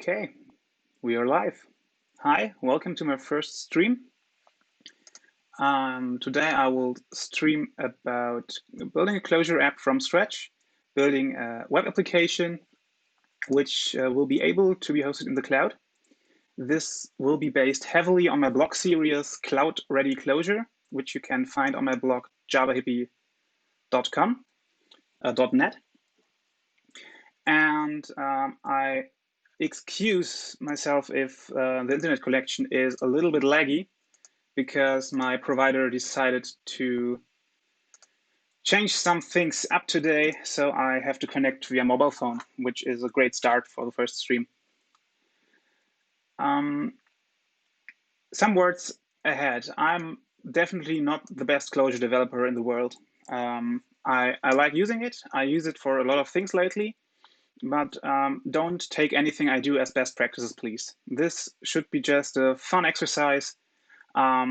Okay, we are live. Hi, welcome to my first stream. Today I will stream about building a Clojure app from scratch, building a web application which will be able to be hosted in the cloud. This will be based heavily on my blog series Cloud Ready Clojure, which you can find on my blog javahippie.com, .net. And I excuse myself if the internet connection is a little bit laggy because my provider decided to change some things up today, so I have to connect via mobile phone, which is a great start for the first stream. Some words ahead. I'm definitely not the best Clojure developer in the world. I like using it. I use it for a lot of things lately, but don't take anything I do as best practices, please. This should be just a fun exercise, a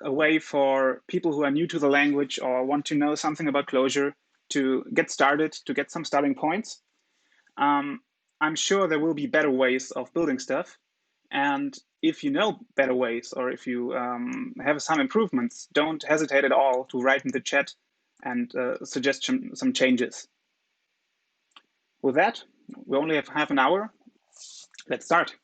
way for people who are new to the language or want to know something about Clojure to get started, to get some starting points. I'm sure there will be better ways of building stuff. And if you know better ways, or if you have some improvements, don't hesitate at all to write in the chat and suggest some changes. With that, we only have half an hour. Let's start.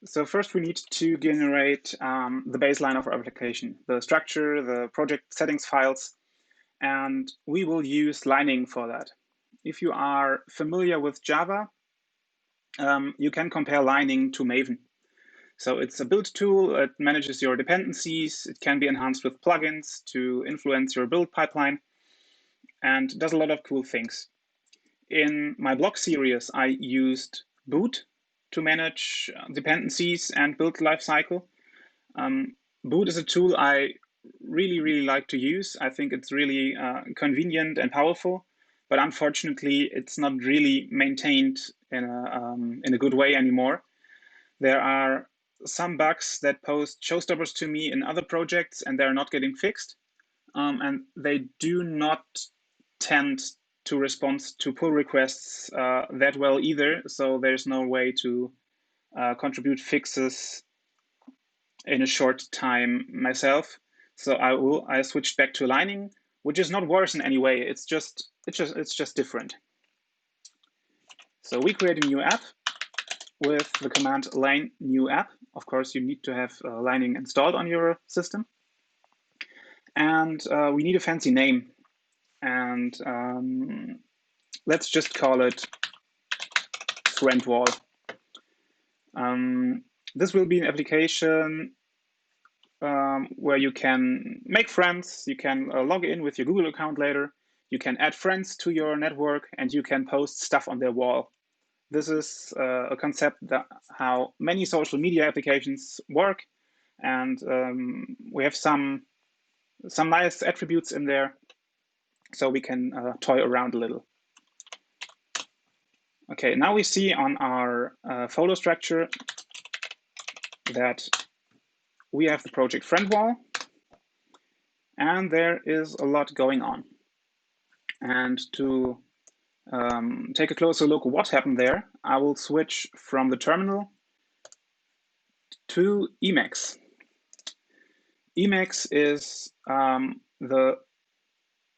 So first we need to generate the baseline of our application, the structure, the project settings files, and we will use lining for that. If you are familiar with Java, you can compare lining to Maven. So it's a build tool. It manages your dependencies. It can be enhanced with plugins to influence your build pipeline and does a lot of cool things. In my blog series, I used boot to manage dependencies and build lifecycle. Boot is a tool I really like to use. I think it's really convenient and powerful, but unfortunately, it's not really maintained in a good way anymore. There are some bugs that post showstoppers to me in other projects, and they're not getting fixed. And they do not tend to respond to pull requests that well either. So there's no way to contribute fixes in a short time myself. So I switched back to lining, which is not worse in any way. It's just different. So we create a new app with the command line new app. Of course, you need to have lining installed on your system. And we need a fancy name. And let's just call it friend wall. This will be an application where you can make friends, you can log in with your Google account later, you can add friends to your network, and you can post stuff on their wall. This is a concept that how many social media applications work, and we have some nice attributes in there, so we can toy around a little. Okay, now we see on our folder structure that we have the project friend wall, and there is a lot going on. And to take a closer look at what happened there, I will switch from the terminal to Emacs. Emacs is the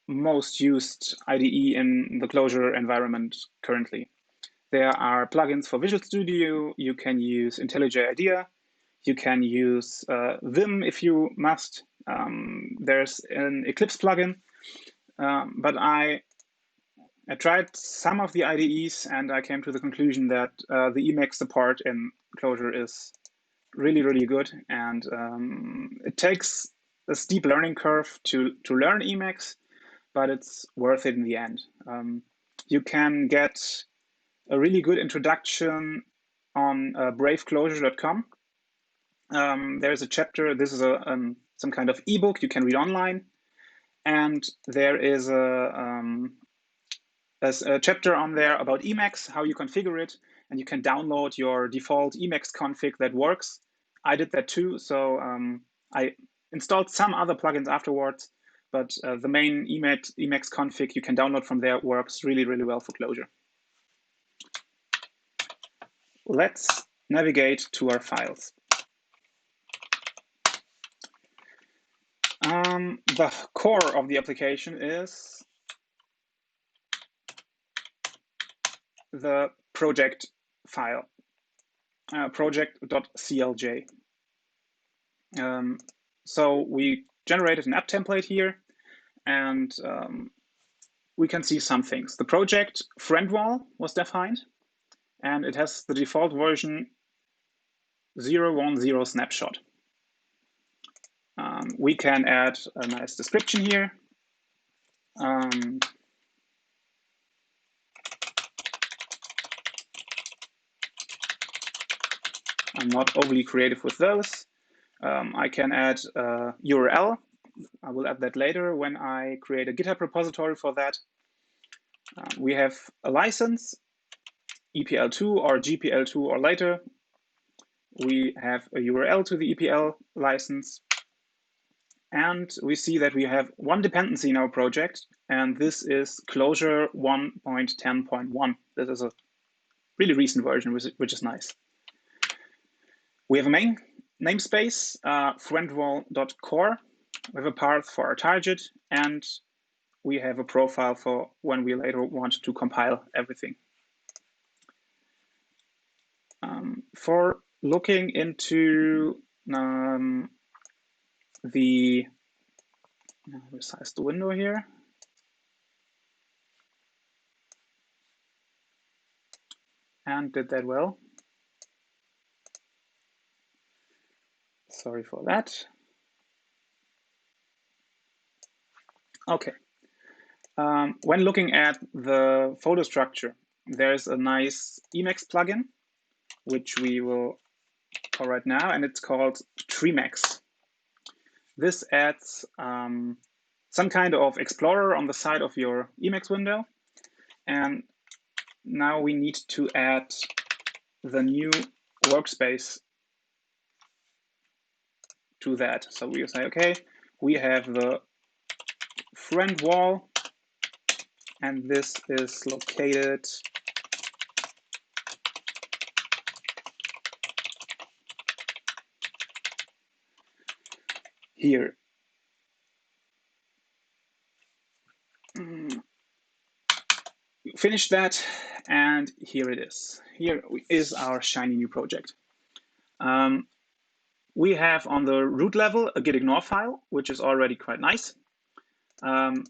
most used IDE in the Clojure environment currently. There are plugins for Visual Studio. You can use IntelliJ IDEA. You can use Vim if you must. There's an Eclipse plugin, but I tried some of the IDEs and I came to the conclusion that the Emacs support in Clojure is really good, and it takes a steep learning curve to learn Emacs, but it's worth it in the end. You can get a really good introduction on braveclojure.com. There's a chapter. This is some kind of ebook you can read online, and there is a chapter on there about Emacs, how you configure it, and you can download your default Emacs config that works. I did that too, so I installed some other plugins afterwards, but the main Emacs config you can download from there works really well for Clojure. let's navigate to our files. The core of the application is the project file, project.clj. So we generated an app template here, and we can see some things. The project friend wall was defined, and it has the default version 010 snapshot. We can add a nice description here. I'm not overly creative with those. I can add a URL. I will add that later when I create a GitHub repository for that. We have a license, EPL2 or GPL2 or later. We have a URL to the EPL license. And we see that we have one dependency in our project, and this is Clojure 1.10.1. This is a really recent version, which is nice. We have a main namespace, friendwall.core. We have a path for our target, and we have a profile for when we later want to compile everything. For looking into resize the window here. And did that well. Sorry for that. Okay. When looking at the folder structure, there's a nice Emacs plugin, which we will call right now, and it's called Treemacs. This adds some kind of explorer on the side of your Emacs window. And now we need to add the new workspace to that. So we say, okay, we have the friend wall, and this is located here. Finish that, and here it is. Here is our shiny new project. We have on the root level a gitignore file, which is already quite nice.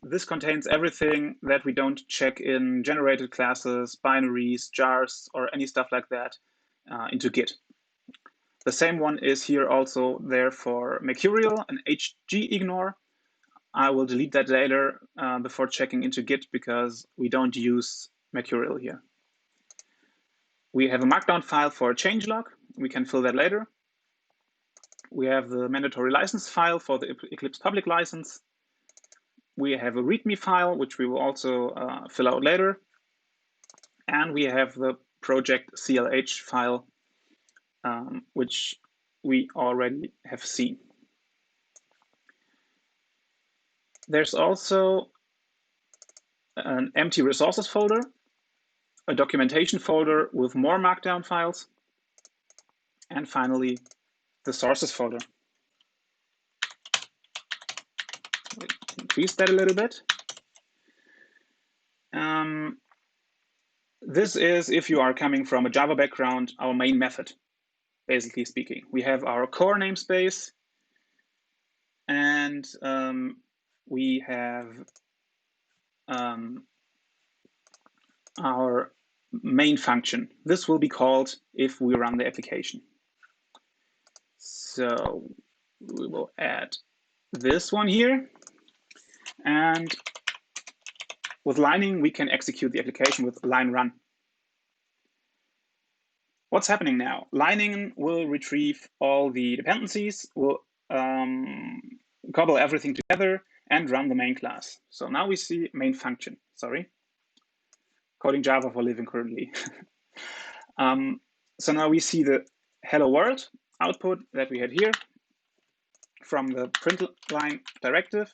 This contains everything that we don't check in generated classes, binaries, jars, or any stuff like that into Git. The same one is here also there for Mercurial and hgignore. I will delete that later before checking into Git because we don't use Mercurial here. We have a markdown file for a changelog. We can fill that later. We have the mandatory license file for the Eclipse public license. We have a README file, which we will also fill out later. And we have the project CLH file, which we already have seen. There's also an empty resources folder, a documentation folder with more markdown files, and finally, the sources folder. Increase that a little bit. This is, if you are coming from a Java background, our main method, basically speaking. We have our core namespace, and we have our main function. This will be called if we run the application. So we will add this one here. And with lining, we can execute the application with line run. What's happening now? Lining will retrieve all the dependencies, will cobble everything together, and run the main class. So now we see main function. Sorry. Coding Java for living currently. So now we see the hello world output that we had here from the print line directive.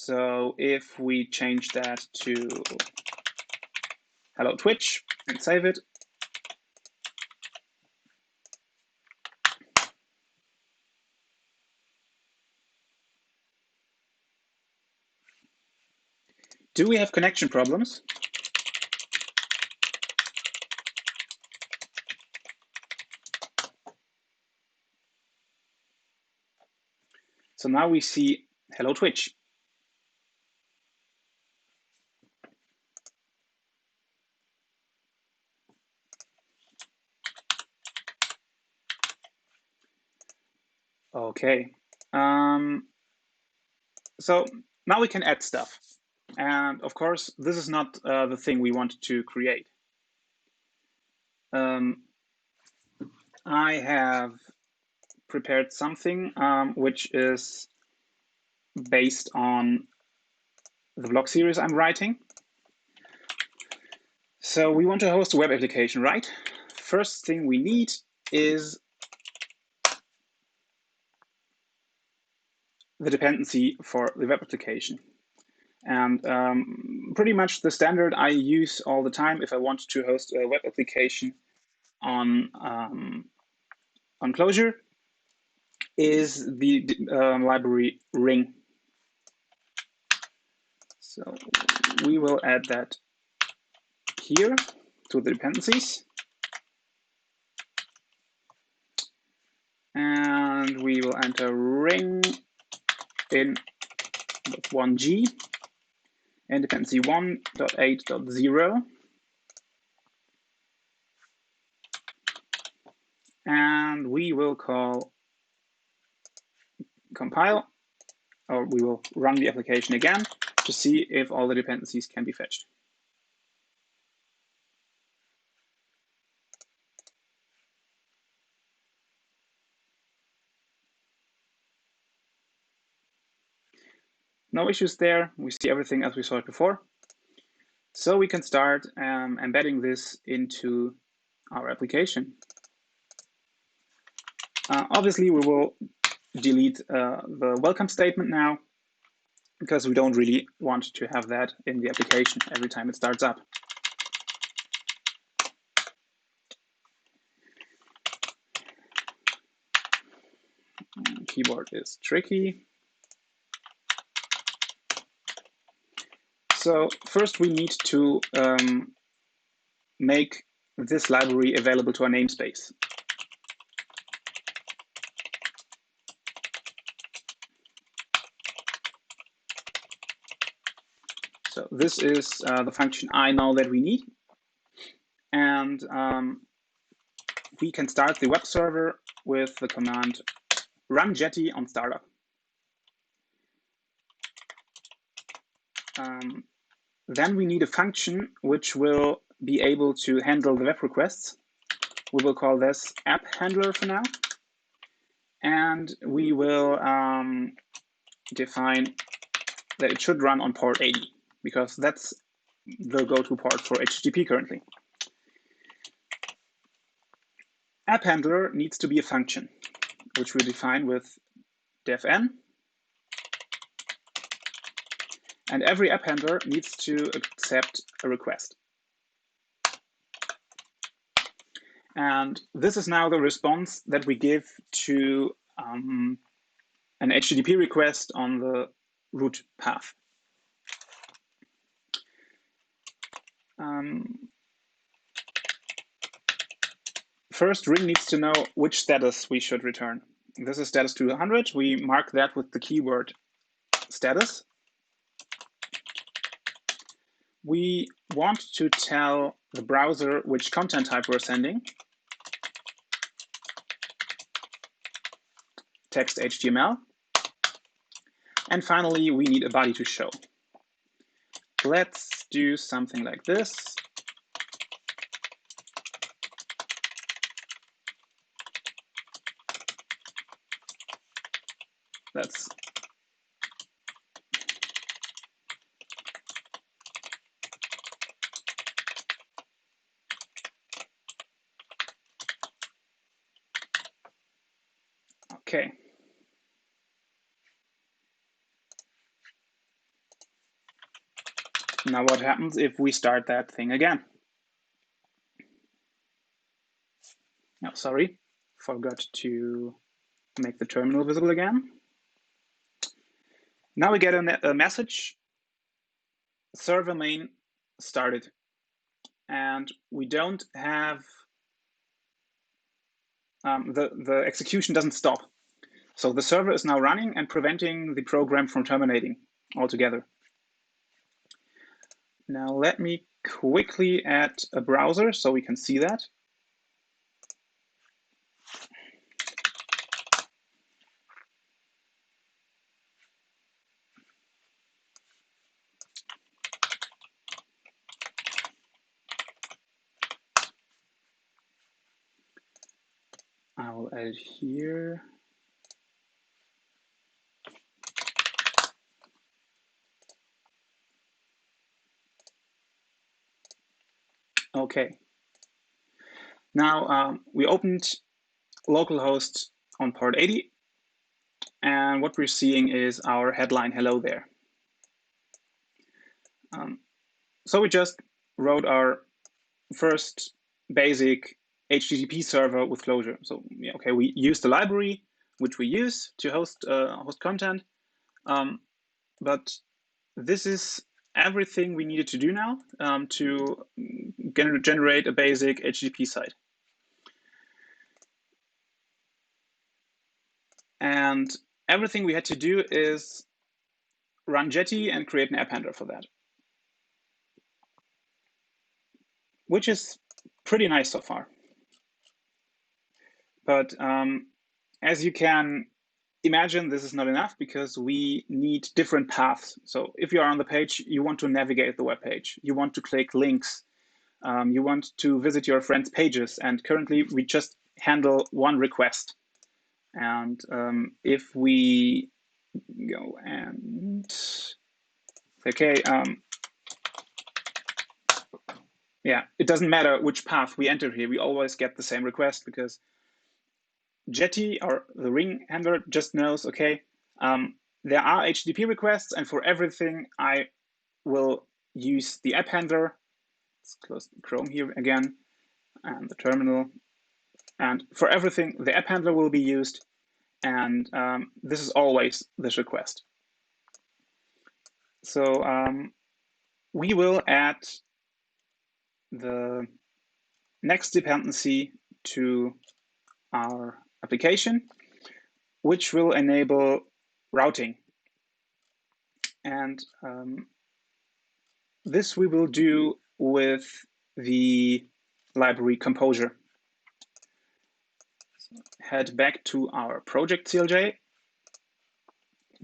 So if we change that to Hello Twitch and save it, do we have connection problems? So now we see Hello Twitch. Okay. So now we can add stuff. And of course, this is not the thing we want to create. I have prepared something which is based on the blog series I'm writing. So we want to host a web application, right? First thing we need is the dependency for the web application. And pretty much the standard I use all the time if I want to host a web application on Clojure is the library ring. So we will add that here to the dependencies. And we will enter ring in 1G and dependency 1.8.0. And we will call compile, or we will run the application again to see if all the dependencies can be fetched. No issues there. We see everything as we saw it before. So we can start embedding this into our application. Obviously, we will delete the welcome statement now, because we don't really want to have that in the application every time it starts up. Keyboard is tricky. So first we need to make this library available to our namespace. So this is the function I know that we need. And we can start the web server with the command run jetty on startup. Then we need a function which will be able to handle the web requests. We will call this app handler for now. And we will define that it should run on port 80, because that's the go-to port for HTTP currently. App handler needs to be a function, which we define with defn. And every app handler needs to accept a request. And this is now the response that we give to an HTTP request on the root path. First, ring needs to know which status we should return. This is status 200. We mark that with the keyword status. We want to tell the browser which content type we're sending. Text HTML. And finally, we need a body to show. Let's do something like this. That's okay. Now what happens if we start that thing again? No, sorry, forgot to make the terminal visible again. Now we get a message, server main started, and we don't have, the execution doesn't stop. So the server is now running and preventing the program from terminating altogether. Now let me quickly add a browser so we can see that. I will add it here. Okay. Now we opened localhost on port 80, and what we're seeing is our headline, hello there. So we just wrote our first basic HTTP server with Clojure. So yeah, okay, we use the library which we use to host content, but this is everything we needed to do now to generate a basic HTTP site. And everything we had to do is run Jetty and create an app handler for that, which is pretty nice so far. But as you can imagine, this is not enough because we need different paths. So if you're on the page, you want to navigate the web page, you want to click links, you want to visit your friends' pages, and currently we just handle one request. And if we go and okay, yeah, it doesn't matter which path we enter here, we always get the same request because Jetty, or the ring handler, just knows, okay, there are HTTP requests, and for everything I will use the app handler. Let's close Chrome here again, and the terminal. And for everything, the app handler will be used, and this is always this request. So we will add the next dependency to our application, which will enable routing. And this we will do with the library Clojure. So head back to our project CLJ,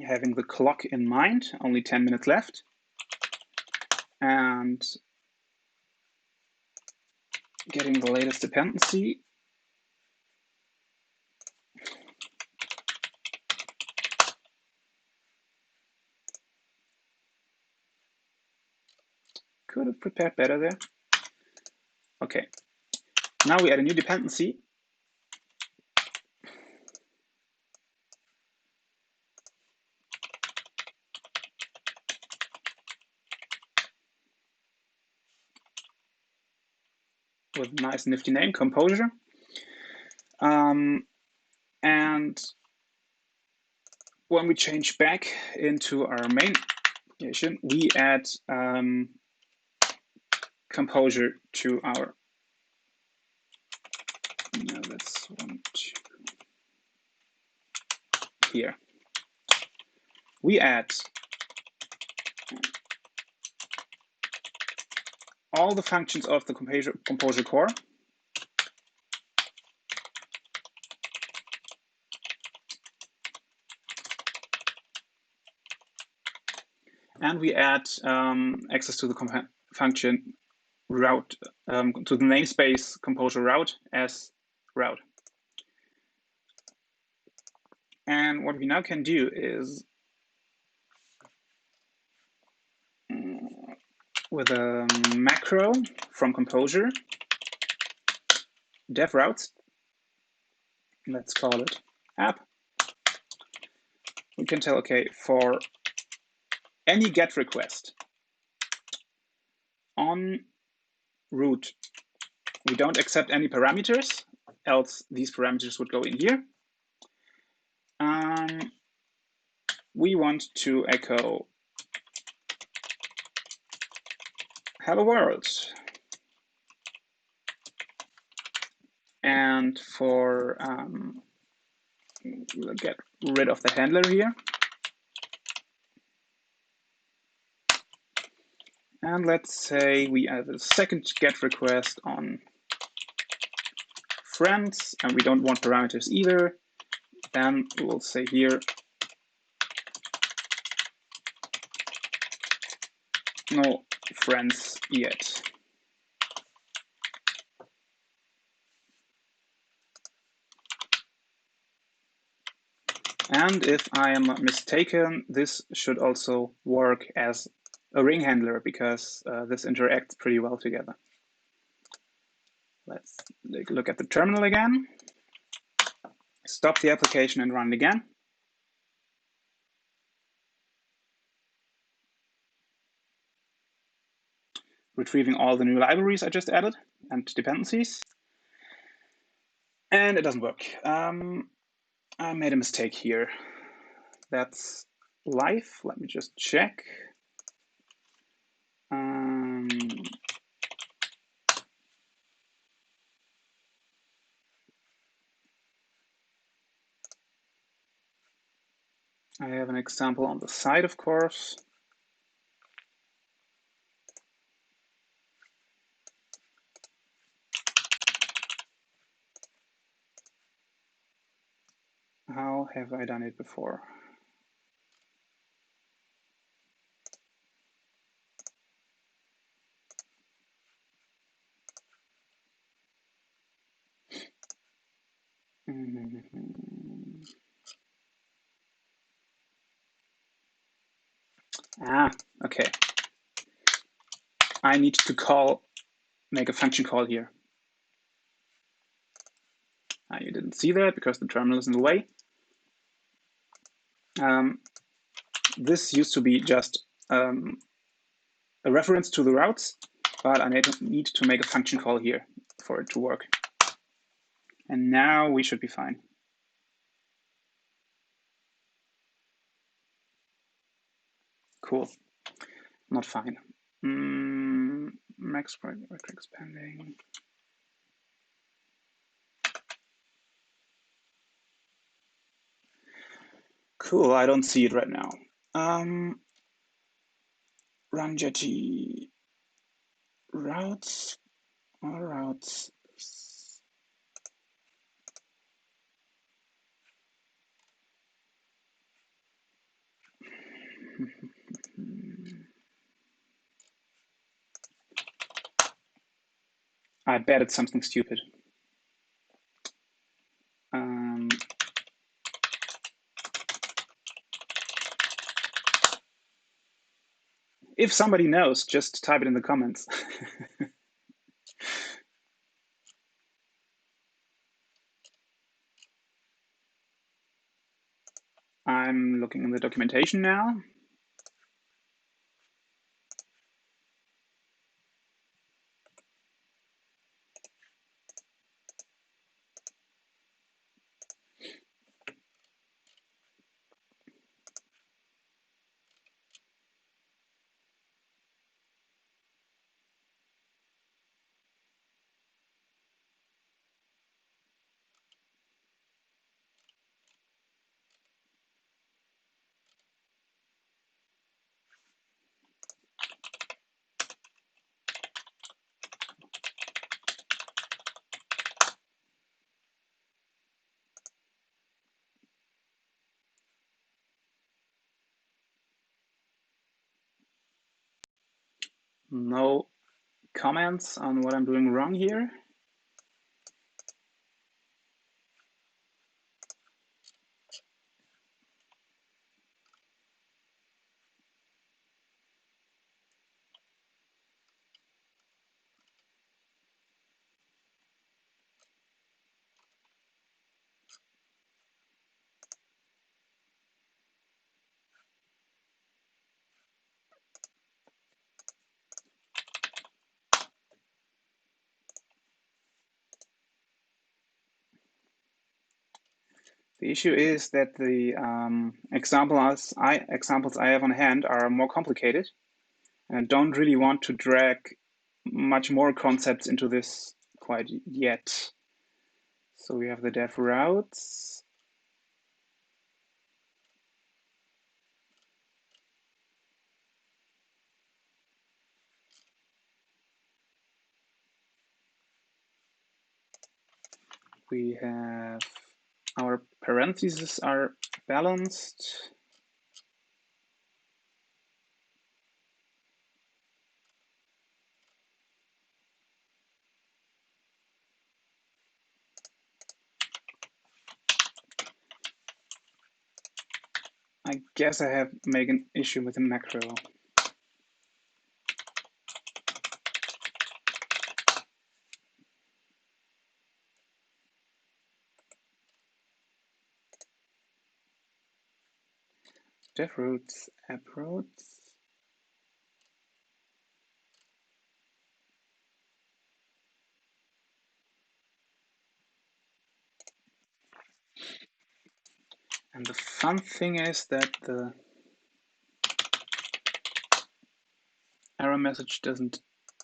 having the clock in mind, only 10 minutes left. And getting the latest dependency. Could have prepared better there. Okay, now we add a new dependency. With a nice nifty name, Clojure. And when we change back into our main application, we add Clojure to our, no, that's 1, 2, here. We add all the functions of the Clojure core. And we add access to the function route, to the namespace Clojure route as route. And what we now can do is, with a macro from Clojure, dev routes, let's call it app, we can tell, okay, for any GET request, on root, we don't accept any parameters, else these parameters would go in here. We want to echo hello world. And for we'll get rid of the handler here. And let's say we have a second GET request on friends, and we don't want parameters either. Then we'll say here, no friends yet. And if I am not mistaken, this should also work as a ring handler because this interacts pretty well together. Let's look at the terminal again. Stop the application and run it again. Retrieving all the new libraries I just added and dependencies. And it doesn't work. I made a mistake here. That's live. Let me just check. I have an example on the side, of course. How have I done it before? Okay. I need to make a function call here. You didn't see that because the terminal is in the way. This used to be just a reference to the routes, but I need to make a function call here for it to work. And now we should be fine. Cool. Not fine. Max vector expanding. Cool, I don't see it right now. Run jetty routes or routes. I bet it's something stupid. If somebody knows, just type it in the comments. I'm looking in the documentation now. No comments on what I'm doing wrong here. The issue is that the examples I have on hand are more complicated, and I don't really want to drag much more concepts into this quite yet. So we have the dev routes. We have our parentheses are balanced. I guess I have made an issue with the macro. Dev routes, app routes. And the fun thing is that the error message doesn't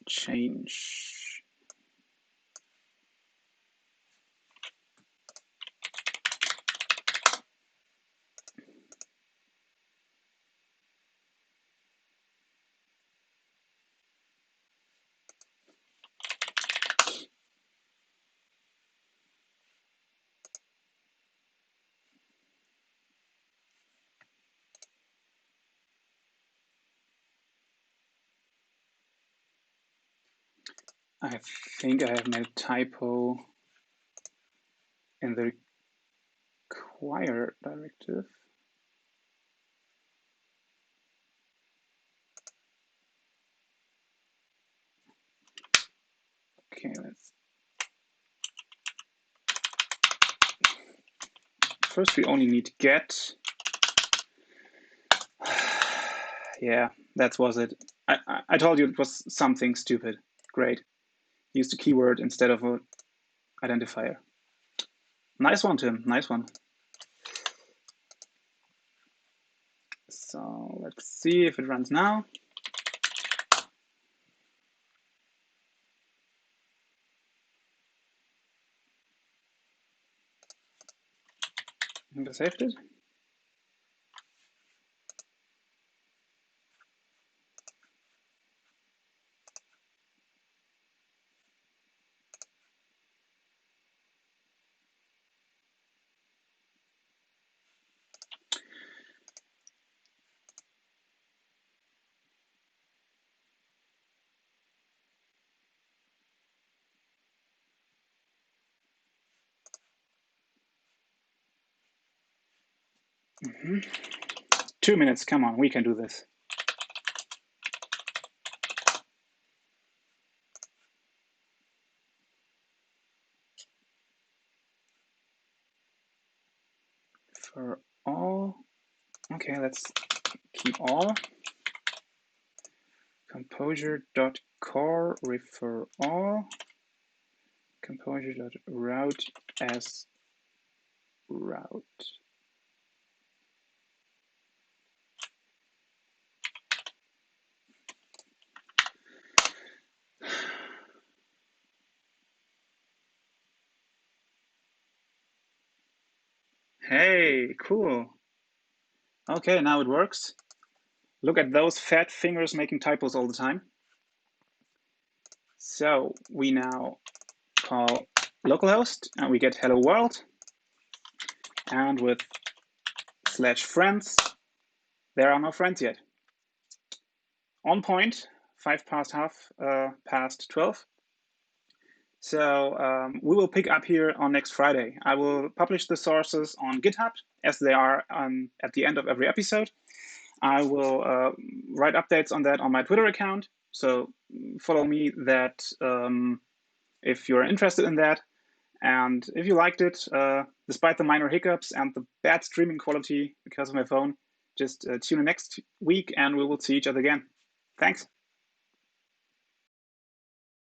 change. I think I have made a typo in the require directive. Okay, let's. First, we only need get. Yeah, that was it. I told you it was something stupid. Great. Used a keyword instead of an identifier. Nice one, Tim. Nice one. So let's see if it runs now. I think I saved it. Mm-hmm. 2 minutes. Come on, we can do this. For all. Okay, let's keep all. Composure.core refer all. Composure.route as route. Hey, cool. Okay, now it works. Look at those fat fingers making typos all the time. So we now call localhost and we get hello world. And with /friends, there are no friends yet. On point, 12. So we will pick up here on next Friday. I will publish the sources on GitHub as they are at the end of every episode. I will write updates on that on my Twitter account. So follow me that if you're interested in that. And if you liked it, despite the minor hiccups and the bad streaming quality because of my phone, just tune in next week and we will see each other again. Thanks.